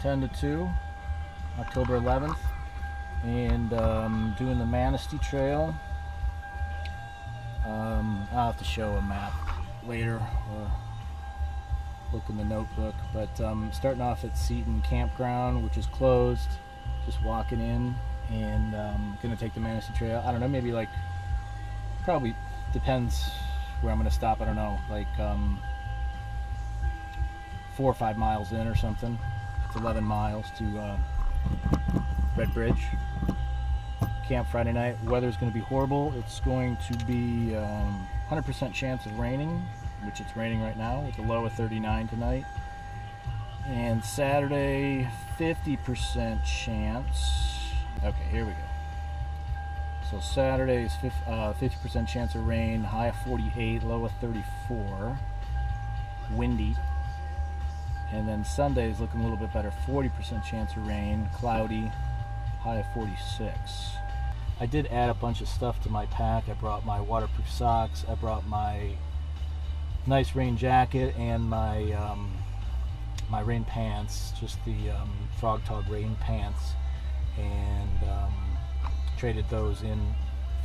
10 to 2, October 11th, and doing the Manistee Trail. I'll have to show a map later or look in the notebook, but starting off at Seaton Campground, which is closed, just walking in, and gonna take the Manistee Trail. I don't know, maybe like, probably depends where I'm gonna stop, I don't know, like 4 or 5 miles in or something. It's 11 miles to Red Bridge. Camp Friday night. Weather's going to be horrible. It's going to be 100% chance of raining, which it's raining right now, with a low of 39 tonight. And Saturday, 50% chance. Okay, here we go. So Saturday is 50% chance of rain, high of 48, low of 34. Windy. And then Sunday is looking a little bit better, 40% chance of rain, cloudy, high of 46. I did add a bunch of stuff to my pack. I brought my waterproof socks, I brought my nice rain jacket, and my my rain pants, just the Frog Tog rain pants, and traded those in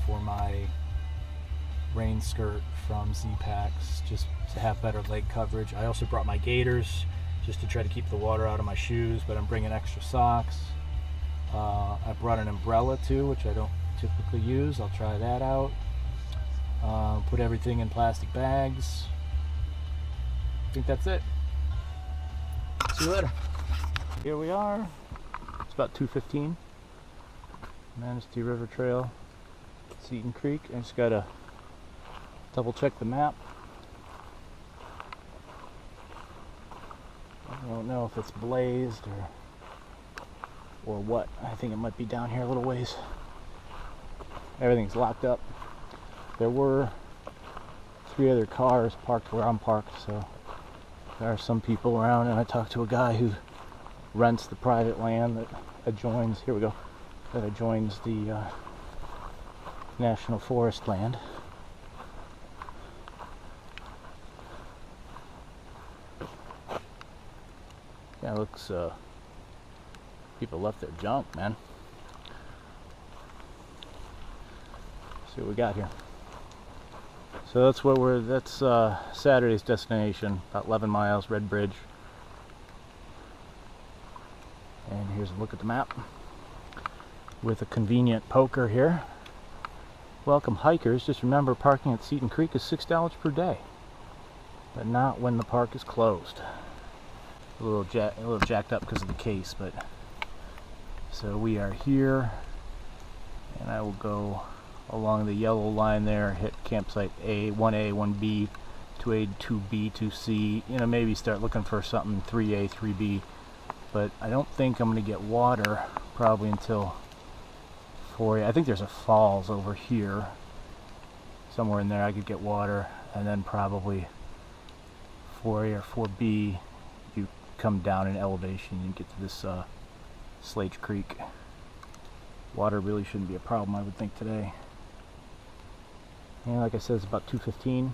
for my rain skirt from Z-Packs, just to have better leg coverage. I also brought my gaiters, just to try to keep the water out of my shoes, but I'm bringing extra socks. I brought an umbrella too, which I don't typically use. I'll try that out. Put everything in plastic bags. I think that's it. See you later. Here we are. It's about 2:15. Manistee River Trail, Seaton Creek. I just gotta double check the map. I don't know if it's blazed or what. I think it might be down here a little ways. Everything's locked up. There were 3 other cars parked where I'm parked, so there are some people around, and I talked to a guy who rents the private land that adjoins, here we go, that adjoins the National Forest land. Yeah, it looks, people left their junk, man. See what we got here. So that's where that's Saturday's destination, about 11 miles, Red Bridge. And here's a look at the map with a convenient poker here. Welcome hikers, just remember parking at Seaton Creek is $6 per day, but not when the park is closed. A little jacked up because of the case, but so we are here, and I will go along the yellow line there, hit campsite A, 1A, 1B, 2A, 2B, 2C, you know, maybe start looking for something 3A, 3B, but I don't think I'm going to get water probably until 4A. I think there's a falls over here, somewhere in there I could get water, and then probably 4A or 4B, you come down in elevation, you get to this Slate Creek. Water really shouldn't be a problem, I would think, today. And like I said, it's about 2:15,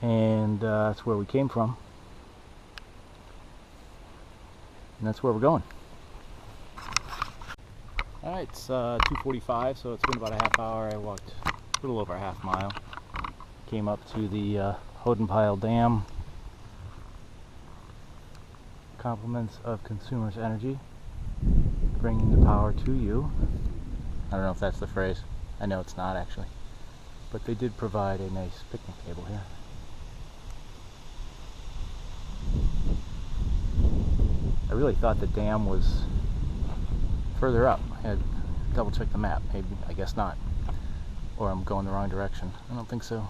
and that's where we came from, and that's where we're going. Alright, it's 2:45, so it's been about a half hour. I walked a little over a half mile. Came up to the Hodenpyle Dam. Compliments of Consumers Energy, bringing the power to you. I don't know if that's the phrase. I know it's not, actually. But they did provide a nice picnic table here. I really thought the dam was further up. I had to double check the map. Maybe, I guess not. Or I'm going the wrong direction. I don't think so.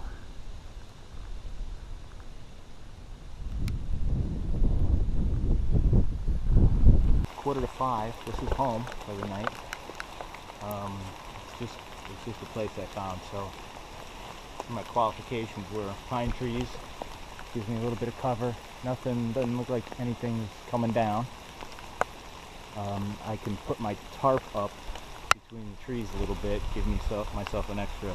Quarter to 5. This is home for the night. It's just a place I found. So my qualifications were pine trees. Gives me a little bit of cover. Nothing, doesn't look like anything's coming down. I can put my tarp up between the trees a little bit, give myself an extra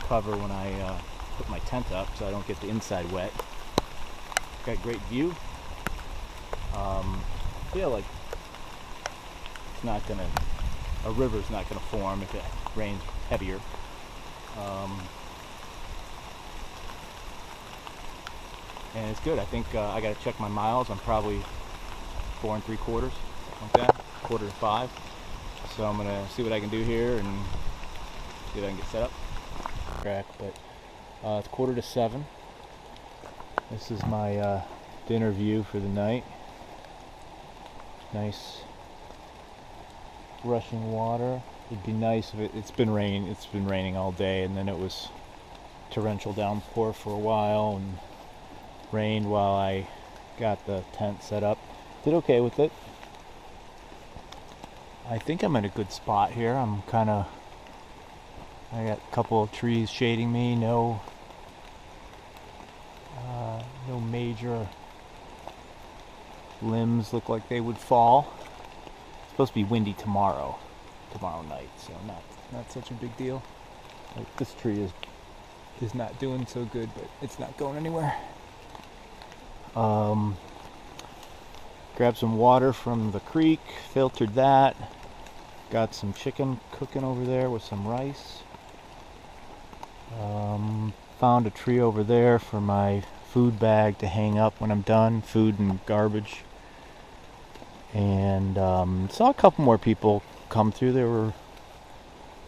cover when I put my tent up, so I don't get the inside wet. Got great view. feel like it's not gonna, a river's not gonna form if it rains heavier. And it's good. I think I gotta check my miles. I'm probably 4 3/4, like that, 4 to 5. So I'm gonna see what I can do here and see if I can get set up. Crack, but it's 6:45 to 7. This is my dinner view for the night. Nice rushing water. It'd be nice if it's been raining all day, and then it was torrential downpour for a while and rained while I got the tent set up. Did okay with it. I think I'm in a good spot here. I got a couple of trees shading me. No major limbs look like they would fall. It's supposed to be windy tomorrow night, so not such a big deal. Like, this tree is not doing so good, but it's not going anywhere. Grabbed some water from the creek, filtered that. Got some chicken cooking over there with some rice. Found a tree over there for my food bag to hang up when I'm done, food and garbage. And saw a couple more people come through. There were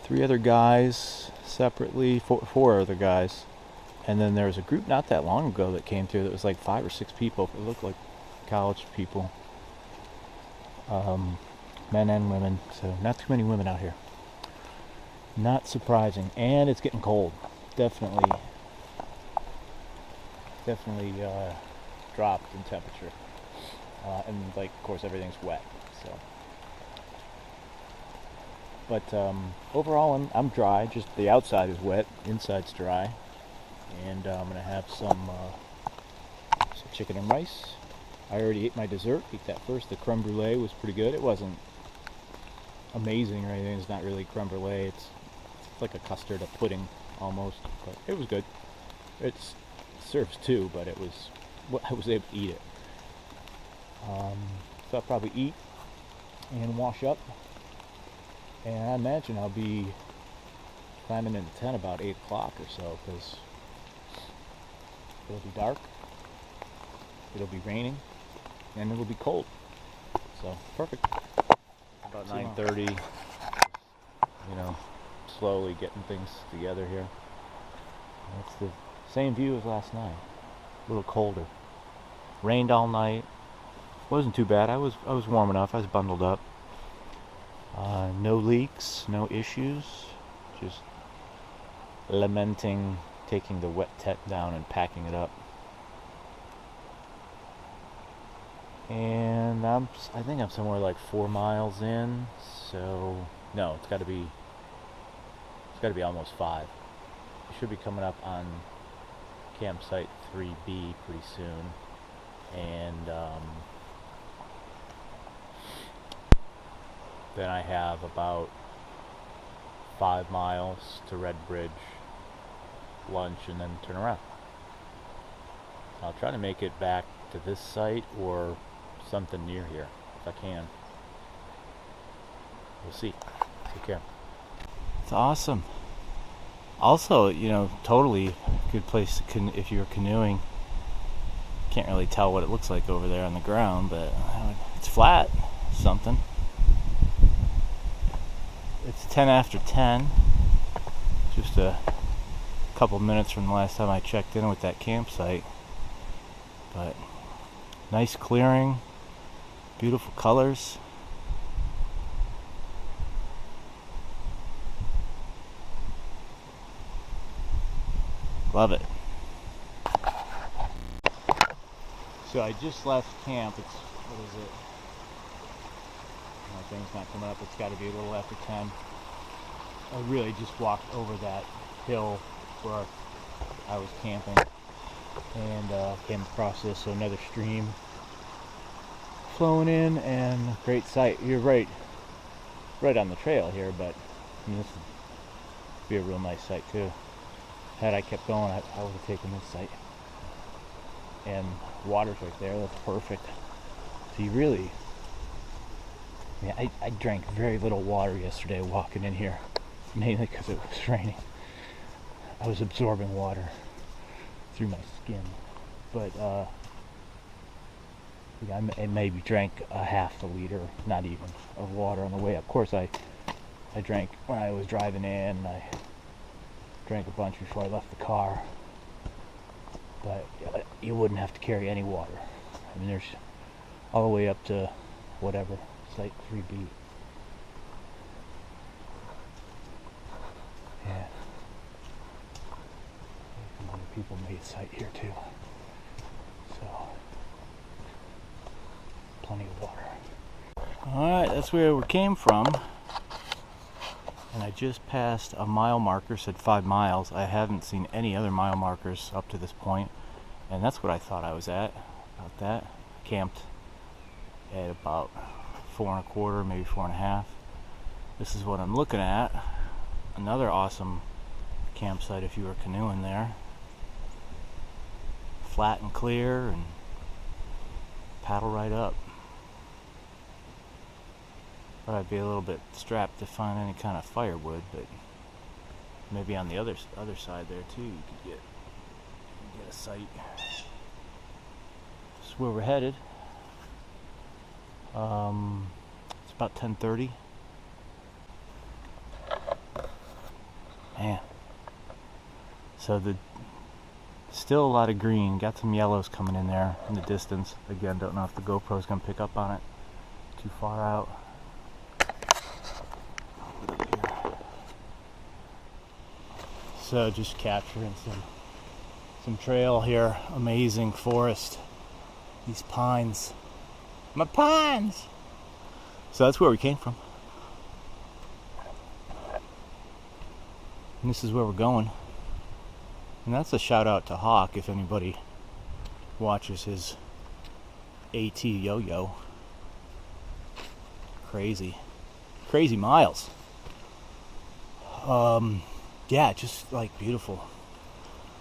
3 other guys separately, 4 other guys. And then there was a group not that long ago that came through that was like 5 or 6 people. It looked like college people. Men and women, so not too many women out here. Not surprising. And it's getting cold. Definitely dropped in temperature. And like, of course, everything's wet. So, but overall, I'm dry. Just the outside is wet, inside's dry. And I'm gonna have some chicken and rice. I already ate my dessert. Ate that first. The creme brulee was pretty good. It wasn't amazing or anything. It's not really creme brulee. It's like a custard, a pudding almost, but it was good. It serves 2, but I was able to eat it. So I'll probably eat and wash up, and I imagine I'll be climbing in the tent about 8 o'clock or so, because it'll be dark, it'll be raining, and it'll be cold. So perfect. About 9:30, slowly getting things together here. It's the same view as last night. A little colder. Rained all night. Wasn't too bad. I was warm enough. I was bundled up. No leaks, no issues. Just lamenting taking the wet tent down and packing it up. And I think I'm somewhere like 4 miles in. So no, it's got to be almost 5. It should be coming up on campsite 3B pretty soon. And then I have about 5 miles to Red Bridge, lunch, and then turn around. I'll try to make it back to this site or something near here if I can. We'll see. Take care. It's awesome. Also, totally good place to if you're canoeing. Can't really tell what it looks like over there on the ground, but it's flat. Something. It's 10 after 10. Just a couple minutes from the last time I checked in with that campsite. But nice clearing, beautiful colors. Love it. So I just left camp. It's, what is it? My thing's not coming up. It's got to be a little after 10. I really just walked over that hill where I was camping and came across this, another stream flowing in, and great sight. You're right on the trail here, but this would be a real nice sight too. Had I kept going, I would have taken this site. And water's right there. That's perfect. So you really I drank very little water yesterday walking in here, mainly because it was raining. I was absorbing water through my skin, but I maybe drank a half a liter, not even, of water on the way up. Of course, I drank when I was driving in. I drank a bunch before I left the car, but you wouldn't have to carry any water. I mean, there's all the way up to whatever, Site 3B. Yeah. Some other people made site here too. So, plenty of water. Alright, that's where we came from. And I just passed a mile marker, said 5 miles. I haven't seen any other mile markers up to this point. And that's what I thought I was at, about that. Camped at about 4 1/4, maybe 4 1/2. This is what I'm looking at. Another awesome campsite if you were canoeing there. Flat and clear, and paddle right up. But I'd be a little bit strapped to find any kind of firewood, but maybe on the other side there too you could get a site. This is where we're headed. It's about 10:30. Man. So still a lot of green. Got some yellows coming in there in the distance. Again, don't know if the GoPro's gonna pick up on it. Too far out. So just capturing some trail here. Amazing forest. These pines. My pines! So that's where we came from. And this is where we're going. And that's a shout out to Hawk if anybody watches his AT Yoyo. Crazy miles. Yeah, just like beautiful.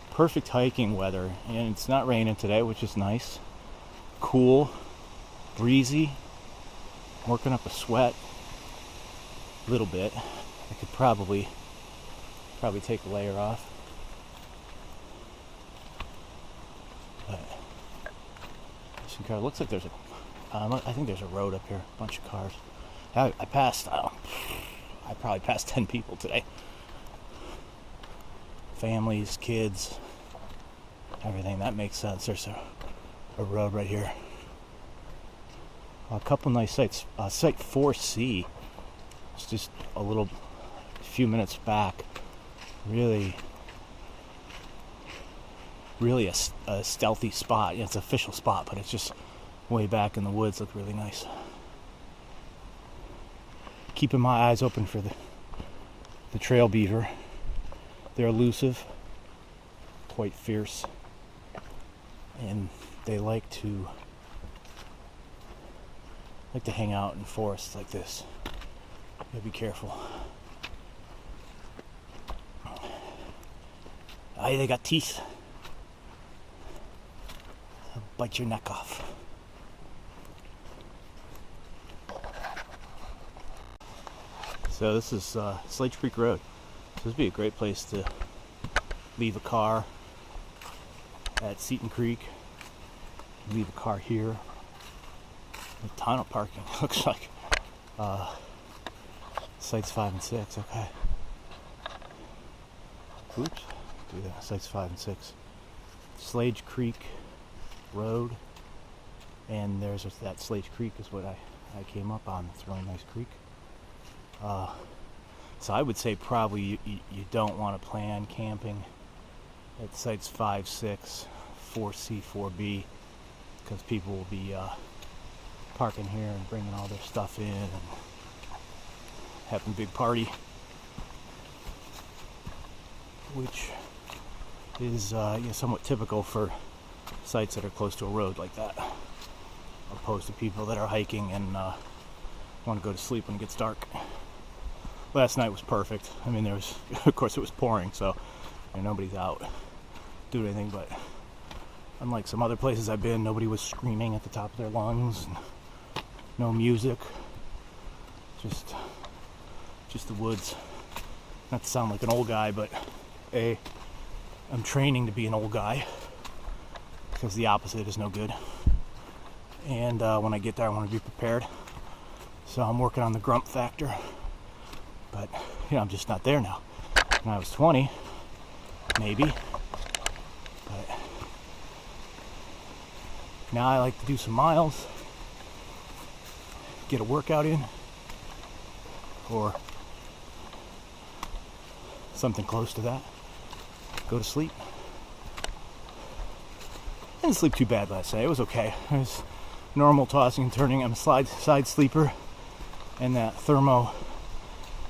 Perfect hiking weather. And it's not raining today, which is nice. Cool. Breezy. Working up a sweat. A little bit. I could probably take a layer off. But some car. Looks like there's I think there's a road up here. A bunch of cars. I probably passed 10 people today. Families, kids, everything. That makes sense. There's a road right here. A couple nice sites. Site 4C. It's just a few minutes back. Really a stealthy spot. Yeah, it's an official spot, but it's just way back in the woods. Look really nice. Keeping my eyes open for the trail beaver. They're elusive, quite fierce, and they like to hang out in forests like this. You gotta be careful. They got teeth. They'll bite your neck off. So this is Slade Creek Road. So this would be a great place to leave a car at Seaton Creek. Leave a car here. A ton of parking. Looks like sites 5 and 6. Okay. Oops. Do that. Sites 5 and 6. Slade Creek Road, and there's that Slade Creek is what I came up on. It's a really nice creek. So I would say probably you don't want to plan camping at sites 5, 6, 4C, 4B, because people will be parking here and bringing all their stuff in and having a big party, which is somewhat typical for sites that are close to a road like that, opposed to people that are hiking and want to go to sleep when it gets dark. Last night was perfect. I mean, of course it was pouring, so nobody's out doing anything, but unlike some other places I've been, nobody was screaming at the top of their lungs, and no music, just the woods. Not to sound like an old guy, but I'm training to be an old guy, because the opposite is no good. And when I get there, I want to be prepared. So I'm working on the grump factor, but I'm just not there now. When I was 20, maybe, but now I like to do some miles, get a workout in, or something close to that, go to sleep. I didn't sleep too bad last night. It was okay. It was normal tossing and turning. I'm a side sleeper, and that thermo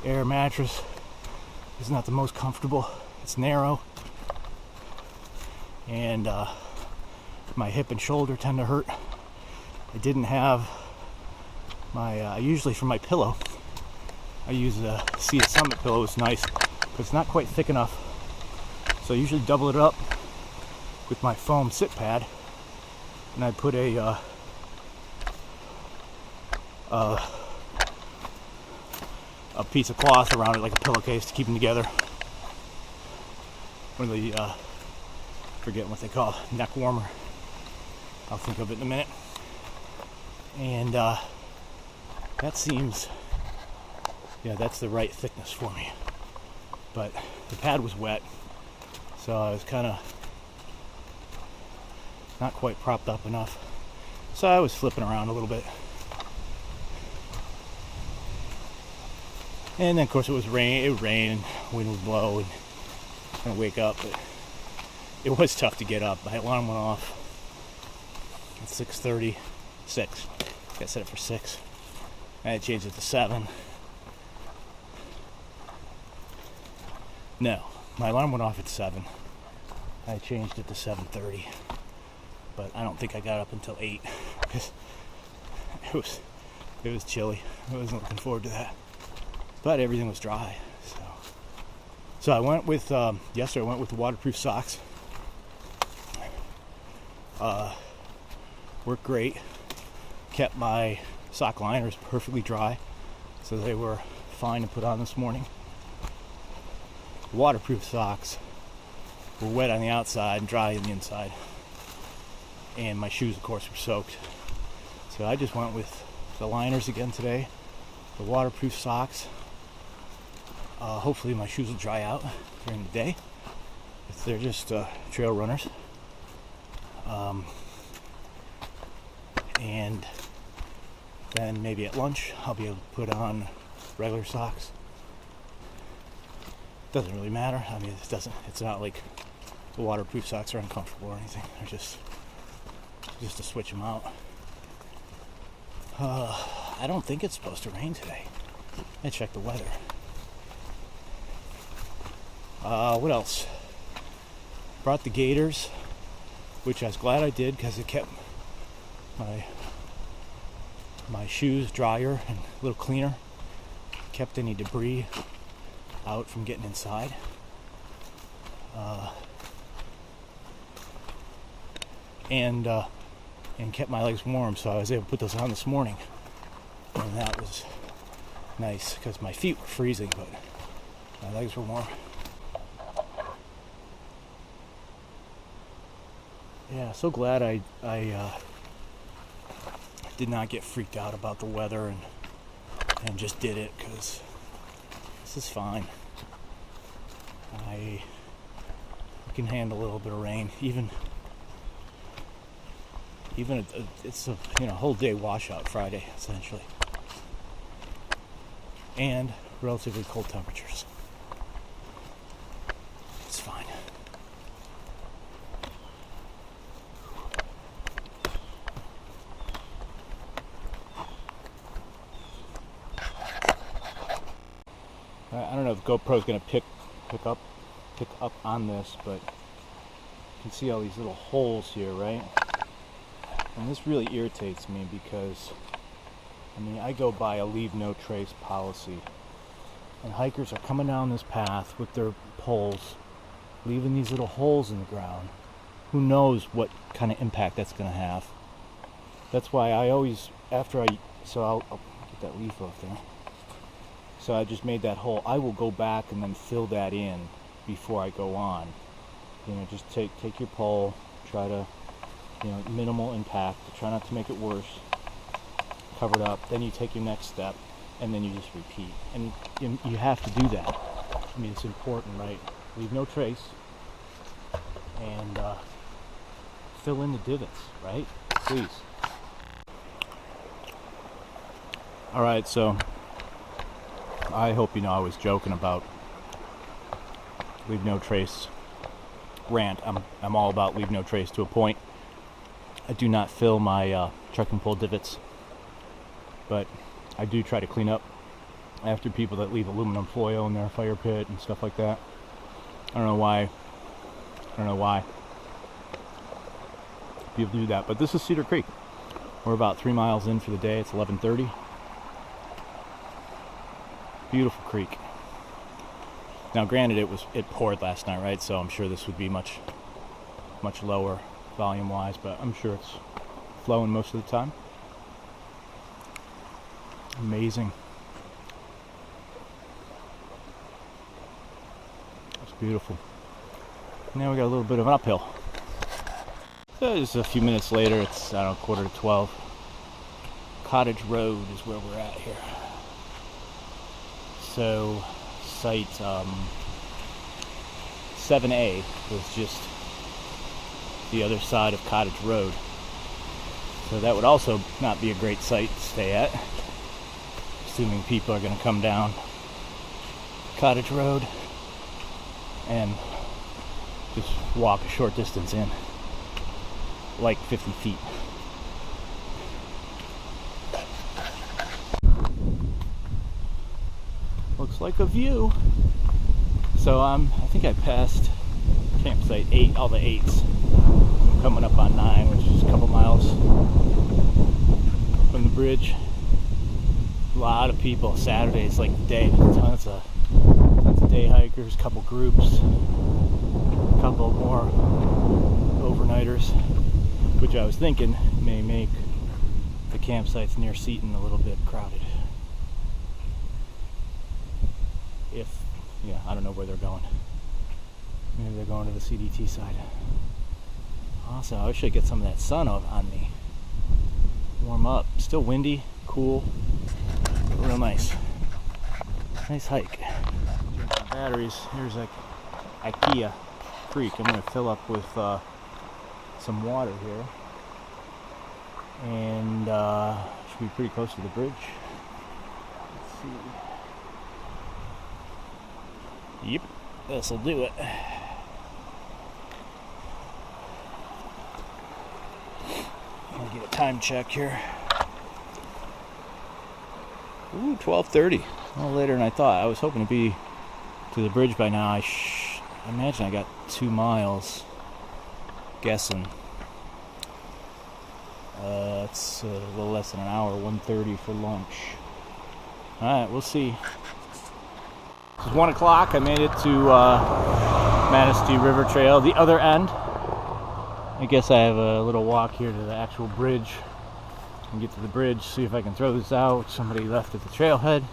air mattress is not the most comfortable. It's narrow, and my hip and shoulder tend to hurt. I didn't have my usually for my pillow I use a Seaton Summit pillow. It's nice, but it's not quite thick enough, so I usually double it up with my foam sit pad, and I put a piece of cloth around it, like a pillowcase, to keep them together. One of the forget what they call it, neck warmer. I'll think of it in a minute. And that seems, that's the right thickness for me. But the pad was wet, so I was kind of not quite propped up enough. So I was flipping around a little bit. And then of course it would rain, and wind would blow, and kind of wake up. But it was tough to get up. My alarm went off at 6:30. I set it for 6. I had to change it to 7. No, my alarm went off at 7. I changed it to 7:30. But I don't think I got up until 8, because it was chilly. I wasn't looking forward to that. But everything was dry. So I went with yesterday. I went with the waterproof socks. Worked great. Kept my sock liners perfectly dry, so they were fine to put on this morning. Waterproof socks were wet on the outside and dry on the inside, and my shoes, of course, were soaked. So I just went with the liners again today, the waterproof socks. Hopefully my shoes will dry out during the day if they're just trail runners. And then maybe at lunch I'll be able to put on regular socks. Doesn't really matter. I mean, it's not like the waterproof socks are uncomfortable or anything. They're just to switch them out. I don't think it's supposed to rain today. I checked the weather. What else? Brought the gaiters, which I was glad I did, because it kept my shoes drier and a little cleaner. Kept any debris out from getting inside. And kept my legs warm, so I was able to put those on this morning, and that was nice, because my feet were freezing, but my legs were warm. Yeah, so glad I did not get freaked out about the weather and just did it, because this is fine. I can handle a little bit of rain, even it's a whole day washout Friday essentially, and relatively cold temperatures. It's fine. I don't know if GoPro's going to pick up on this, but you can see all these little holes here, right? And this really irritates me, because I go by a leave no trace policy, and hikers are coming down this path with their poles, leaving these little holes in the ground. Who knows what kind of impact that's going to have? That's why I always, I'll get that leaf off there. So I just made that hole. I will go back and then fill that in before I go on. You know, just take your pole, try to, you know, minimal impact, try not to make it worse, cover it up, then you take your next step, and then you just repeat. And you have to do that. I mean, it's important, right? Leave no trace, and fill in the divots, right? Please. Alright, so I hope you know I was joking about leave no trace rant. I'm all about leave no trace to a point. I do not fill my trucking pole divots, but I do try to clean up after people that leave aluminum foil in their fire pit and stuff like that. I don't know why people do that, but this is Cedar Creek. We're about 3 miles in for the day. It's 11:30. Beautiful creek. Now granted, it poured last night, right? So I'm sure this would be much lower volume wise, but I'm sure it's flowing most of the time. Amazing. It's beautiful. Now we got a little bit of an uphill. So just a few minutes later, it's, I don't know, 11:45. Cottage Road is where we're at here. So site 7A was just the other side of Cottage Road. So that would also not be a great site to stay at, assuming people are going to come down Cottage Road and just walk a short distance in, like 50 feet. Looks like a view. So I think I passed campsite 8, all the 8s. I'm coming up on 9, which is a couple miles from the bridge. A lot of people. Saturday's like the day. Tons of day hikers, couple groups, a couple more overnighters, which I was thinking may make the campsites near Seaton a little bit crowded. Yeah, I don't know where they're going. Maybe they're going to the CDT side. Awesome. I wish I'd get some of that sun on me. Warm up. Still windy, cool, real nice. Nice hike. Batteries. Here's like IKEA Creek. I'm going to fill up with some water here. And should be pretty close to the bridge. Let's see. Yep, this'll do it. I'll get a time check here. Ooh, 12:30. A little later than I thought. I was hoping to be to the bridge by now. I imagine I got 2 miles. Guessing. It's a little less than an hour. 1:30 for lunch. All right, we'll see. It's 1 o'clock. I made it to Manistee River Trail, the other end. I guess I have a little walk here to the actual bridge. And get to the bridge, see if I can throw this out. Somebody left at the trailhead.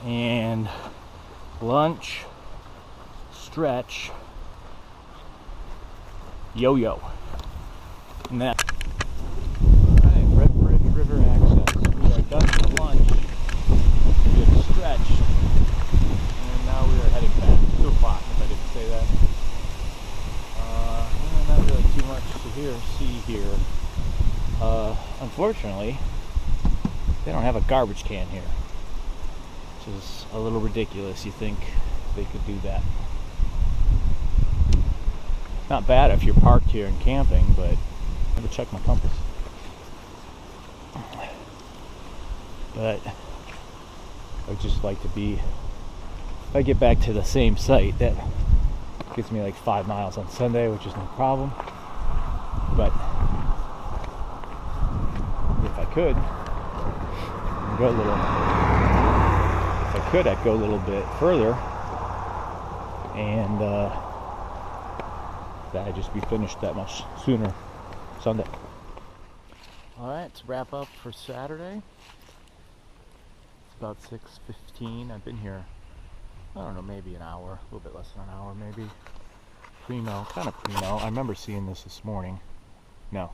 And lunch, stretch, Yoyo. And that. Alright, Red Bridge River access. We are done for lunch. We have stretched. And now we are heading back. 2 o'clock, if I didn't say that. Not really too much to see here. Unfortunately, they don't have a garbage can here, which is a little ridiculous. You think they could do that? Not bad if you're parked here and camping, but I have to check my compass. But I'd just like to be, if I get back to the same site, that gets me like 5 miles on Sunday, which is no problem. But if I could, I'd go a little bit further, and that'd just be finished that much sooner Sunday. All right, to wrap up for Saturday. about 6:15. I've been here, I don't know, maybe an hour, a little bit less than an hour maybe. Primo, kind of primo. I remember seeing this morning. No,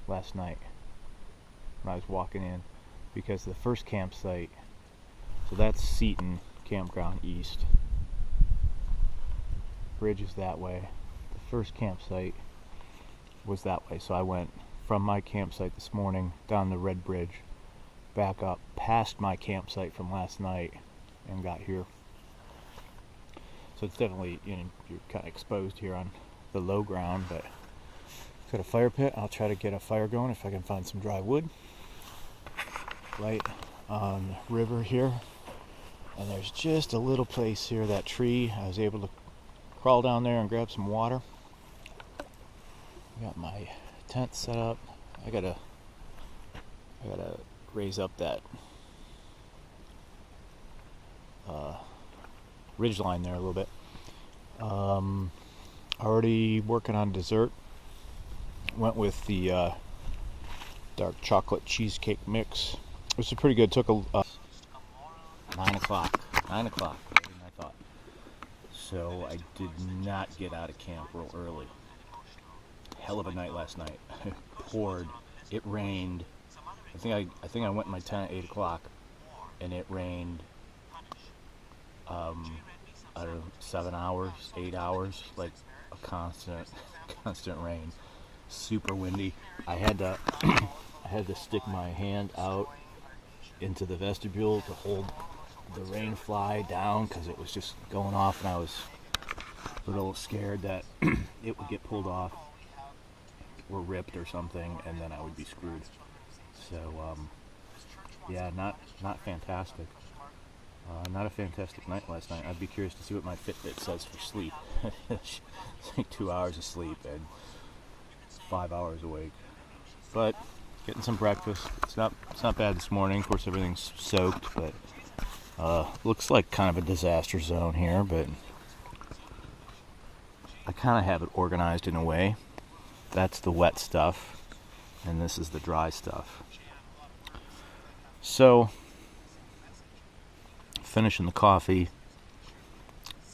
last night when I was walking in, because the first campsite, so that's Seaton Campground East. Bridge is that way. The first campsite was that way, so I went from my campsite this morning down the Red Bridge, back up past my campsite from last night, and got here. So it's definitely, you know, you're kind of exposed here on the low ground, but got a fire pit. I'll try to get a fire going if I can find some dry wood. Right on the river here, and there's just a little place here, that tree. I was able to crawl down there and grab some water. Got my tent set up. I gotta raise up that ridge line there a little bit. Already working on dessert. Went with the dark chocolate cheesecake mix. This is pretty good. Took a 9 o'clock later than I thought. So I did not get out of camp real early. Hell of a night last night. It poured. It rained. I think I went in my tent at 8 o'clock, and it rained. I don't know, 7 hours, 8 hours, like a constant rain. Super windy. I had to stick my hand out into the vestibule to hold the rain fly down, because it was just going off, and I was a little scared that it would get pulled off or ripped or something, and then I would be screwed. So yeah, not fantastic. Not a fantastic night last night. I'd be curious to see what my Fitbit says for sleep. It's like 2 hours of sleep and 5 hours awake. But getting some breakfast. It's not bad this morning. Of course, everything's soaked, but looks like kind of a disaster zone here. But I kind of have it organized in a way. That's the wet stuff, and this is the dry stuff. So, finishing the coffee,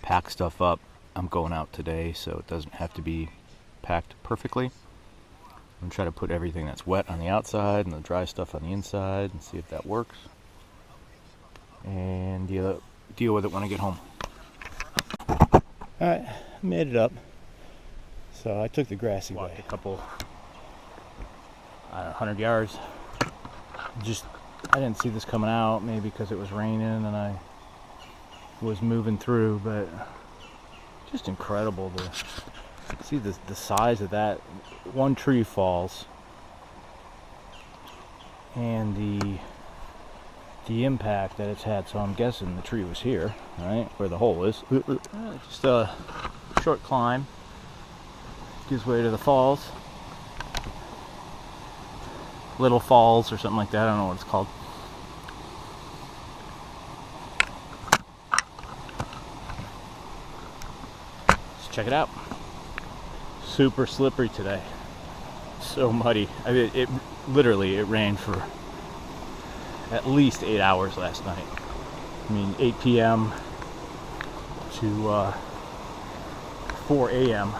pack stuff up. I'm going out today, so it doesn't have to be packed perfectly. I'm trying to put everything that's wet on the outside and the dry stuff on the inside and see if that works. And deal with it when I get home. Alright, made it up. So I took the grassy way. Walked a couple, 100 yards. I didn't see this coming out, maybe because it was raining and I was moving through, but just incredible to see the size of that. One tree falls, and the impact that it's had. So I'm guessing the tree was here, right where the hole is. Just a short climb. Gives way to the falls. Little Falls or something like that. I don't know what it's called. Let's check it out. Super slippery today. So muddy. I mean, it rained for at least 8 hours last night. I mean, 8 p.m. to 4 a.m.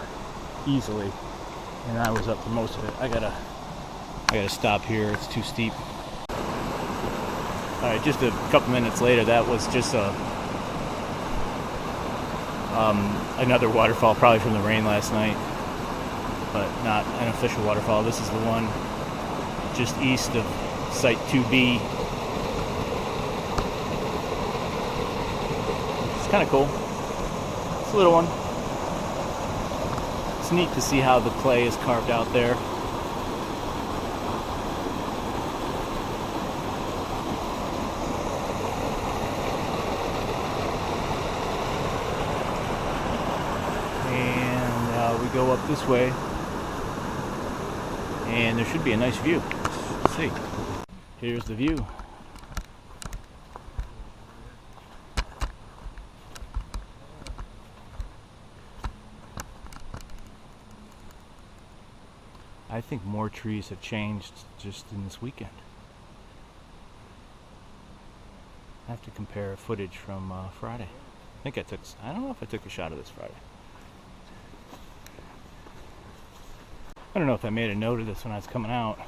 easily, and I was up for most of it. I gotta stop here. It's too steep. All right, just a couple minutes later, that was just another waterfall, probably from the rain last night, but not an official waterfall. This is the one just east of Site 2B. It's kind of cool. It's a little one. It's neat to see how the clay is carved out there. And we go up this way, and there should be a nice view. Let's see. Here's the view. I think more trees have changed just in this weekend. I have to compare footage from Friday. I don't know if I took a shot of this Friday. I don't know if I made a note of this when I was coming out,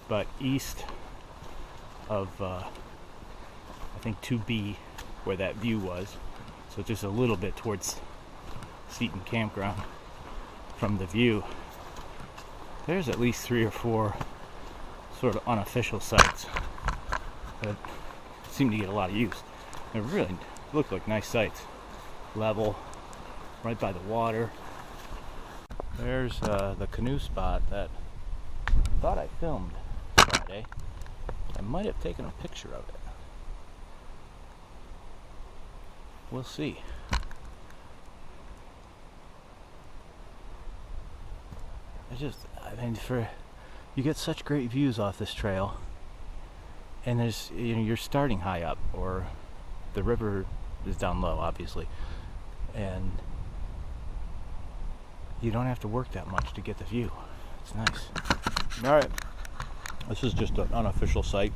but east of, I think 2B, where that view was, so just a little bit towards Seaton Campground from the view, there's at least 3 or 4 sort of unofficial sites that seem to get a lot of use. They really look like nice sites. Level, right by the water. There's the canoe spot that I thought I filmed Friday. I might have taken a picture of it. We'll see. I mean, you get such great views off this trail, and there's, you're starting high up, or the river is down low, obviously, and you don't have to work that much to get the view. It's nice. All right, this is just an unofficial site.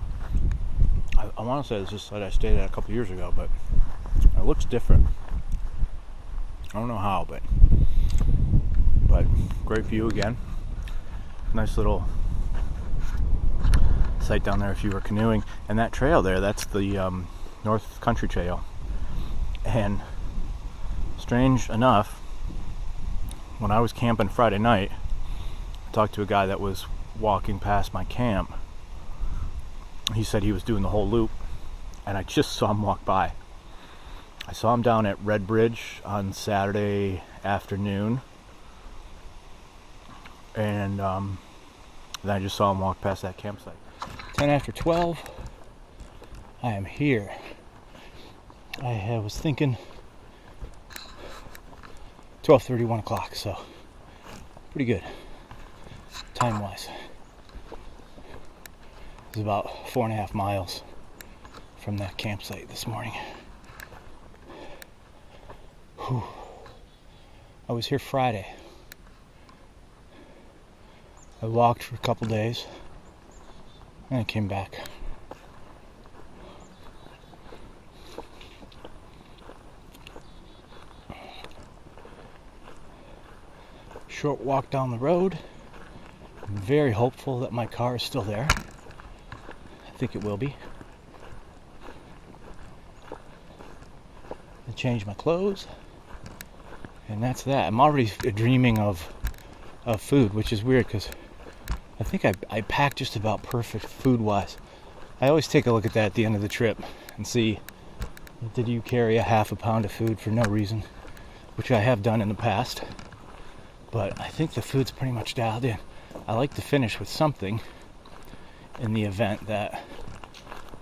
I want to say this is a site I stayed at a couple years ago, but it looks different. I don't know how, but great view again. Nice little site down there if you were canoeing. And that trail there, that's the North Country Trail. And strange enough, when I was camping Friday night, I talked to a guy that was walking past my camp. He said he was doing the whole loop, and I just saw him walk by. I saw him down at Red Bridge on Saturday afternoon, and then I just saw him walk past that campsite. 10 after 12, I am here. I was thinking 12:30, 1 o'clock, so pretty good time-wise. It's about 4.5 miles from that campsite this morning. Whew. I was here Friday. I walked for a couple days, and I came back. Short walk down the road. I'm very hopeful that my car is still there. I think it will be. I changed my clothes, and that's that. I'm already dreaming of food, which is weird because I think I packed just about perfect food-wise. I always take a look at that at the end of the trip and see, did you carry a half a pound of food for no reason, which I have done in the past. But I think the food's pretty much dialed in. I like to finish with something in the event that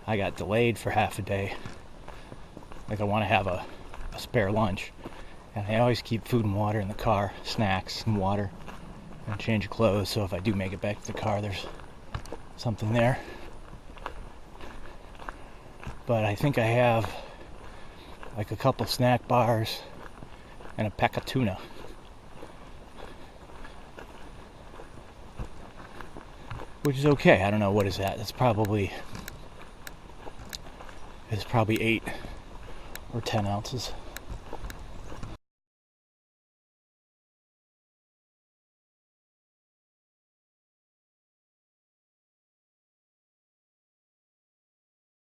I got delayed for half a day. Like I want to have a spare lunch. And I always keep food and water in the car, snacks and water, and change of clothes, so if I do make it back to the car, there's something there. But I think I have like a couple snack bars and a pack of tuna. Which is okay. I don't know, what is that? It's probably 8 or 10 ounces.